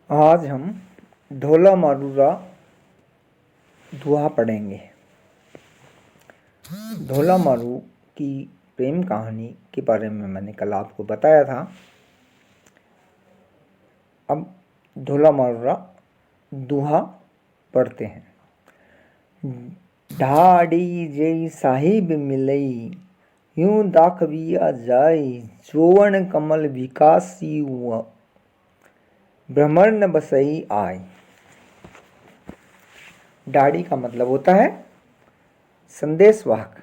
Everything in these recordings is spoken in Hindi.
आज हम ढोला मारूरा दुहा पढ़ेंगे। ढोला मारू की प्रेम कहानी के बारे में मैंने कल आपको बताया था। अब ढोला मारूरा दुहा पढ़ते हैं। ढाड़ी जय साहिब मिलई, यूं दाखविया जाय, जोवन कमल विकासी हुआ, भ्रमर न बसई आय। डाड़ी का मतलब होता है संदेशवाहक।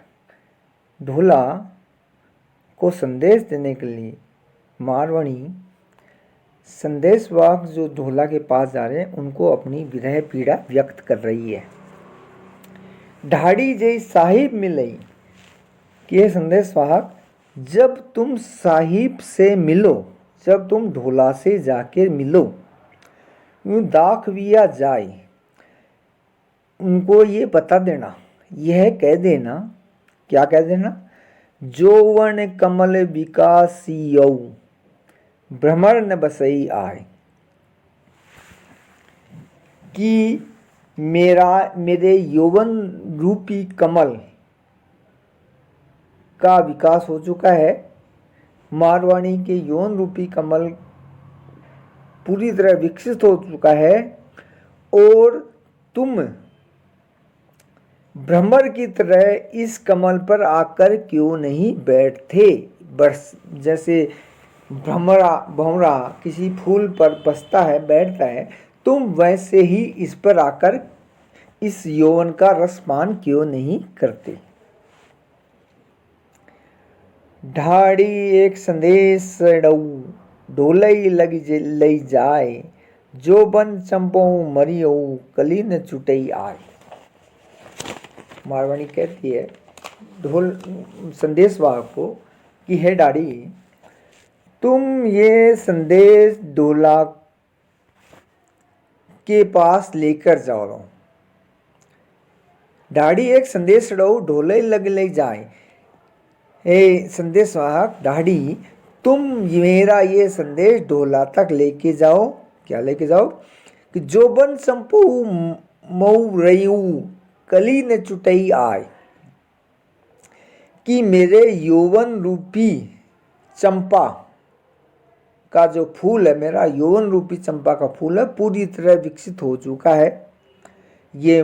ढोला को संदेश देने के लिए मारवाड़ी संदेशवाहक जो ढोला के पास जा रहे हैं उनको अपनी विरह पीड़ा व्यक्त कर रही है। ढाड़ी जय साहिब मिलई कि संदेशवाहक, जब तुम साहिब से मिलो, जब तुम ढोला से जाके मिलो, यूं दाखविया जाए, उनको ये बता देना, यह कह देना, क्या कह देना, जोवन कमल विकासियौ, भ्रमर न बसई आए, कि मेरे यौवन रूपी कमल का विकास हो चुका है। मारवाणी के यौवन रूपी कमल पूरी तरह विकसित हो चुका है और तुम भ्रमर की तरह इस कमल पर आकर क्यों नहीं बैठते। बस जैसे भंवरा किसी फूल पर बसता है, बैठता है, तुम वैसे ही इस पर आकर इस यौवन का रसपान क्यों नहीं करते। ढाड़ी एक संदेश डऊ, ढोलई लई जाए, जो बन चंपो मरियो, कली न छुटई आए। मारवाणी कहती है ढोल संदेशवाहक को कि हे डाड़ी, तुम ये संदेश ढोला के पास लेकर जाओ। डाड़ी एक संदेश डो, ढोले ले जाए। हे संदेशवाहक डाड़ी, तुम मेरा ये संदेश ढोला तक लेके जाओ। क्या लेके जाओ? कि जो बन संपू मऊ रयू, कली न चुटई आय, कि मेरे यौवन रूपी चंपा का जो फूल है, मेरा यौवन रूपी चंपा का फूल है, पूरी तरह विकसित हो चुका है, ये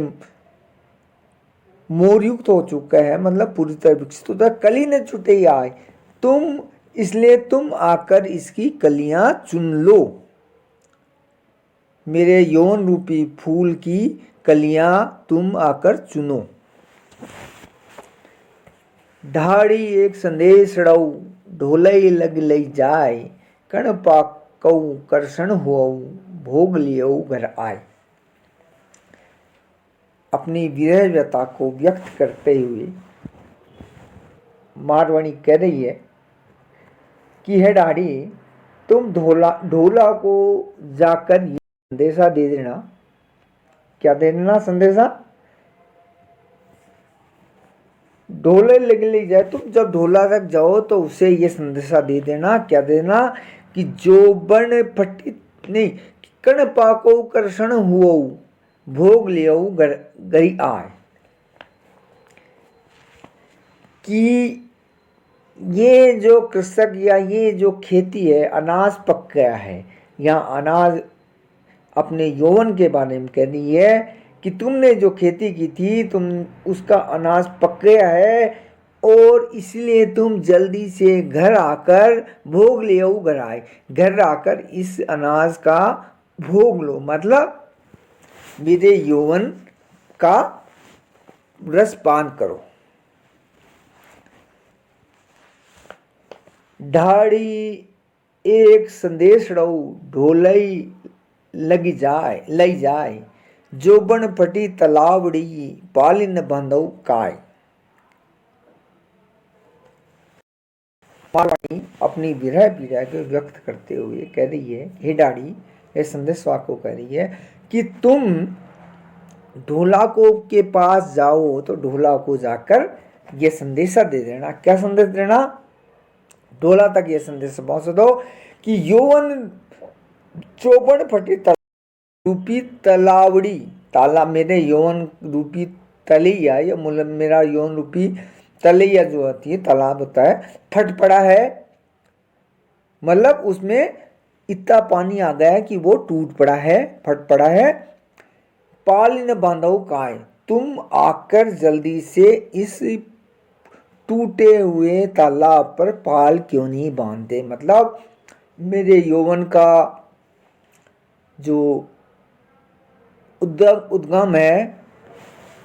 मोरयुक्त हो चुका है, मतलब पूरी तरह विकसित होता है। कली न छुटे आए, तुम इसलिए तुम आकर इसकी कलियां चुन लो, मेरे यौवन रूपी फूल की कलियां तुम आकर चुनो। ढाड़ी एक संदेश डऊ, ढोलई लई जाए, कण पाकऊ कर्षण हुआ, भोग लियो घर आए। अपनी विरह व्यथा को व्यक्त करते हुए मारवाणी कह रही है कि है ढाड़ी, तुम ढोला को जाकर ये संदेशा दे देना। क्या दे देना संदेशा? ढोले ले जाए, तुम जब ढोला तक जाओ तो उसे ये संदेशा दे देना। क्या देना? कि जो बन फटी नहीं, कण पाको कर्षण हुआ, भोग लियो गई आए। कि ये जो कृषक या ये जो खेती है, अनाज पक गया है, या अनाज अपने यौवन के बारे में कह रही है कि तुमने जो खेती की थी, तुम उसका अनाज पक गया है और इसलिए तुम जल्दी से घर आकर भोग ले आओ घर आए, घर आकर इस अनाज का भोग लो, मतलब मेरे यौवन का रस पान करो। ढाड़ी एक संदेश डऊ, ढोलई लई जाए, जो बन फटी तलावड़ी, पालिन बांधव काय। मारवाणी अपनी विरह पीड़ा को व्यक्त करते हुए कह रही है, हे डाड़ी, ये संदेशवाहक को कह रही है कि तुम ढोला को के पास जाओ तो ढोला को जाकर ये संदेशा दे देना। क्या संदेश देना? ढोला तक ये संदेश पहुंच दो कि यौवन चौबन फटी रूपी तलावड़ी, ताला मेरे यौवन रूपी तलैया, या मेरा यौवन रूपी तलैया जो होती है, तालाब होता है, फट पड़ा है, मतलब उसमें इतना पानी आ गया है कि वो टूट पड़ा है, फट पड़ा है। पाल न बांधो काय, तुम आकर जल्दी से इस टूटे हुए तालाब पर पाल क्यों नहीं बांधते। मतलब मेरे यौवन का जो उद्गम है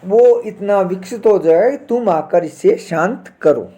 वो इतना विकसित हो जाए, तुम आकर इसे शांत करो।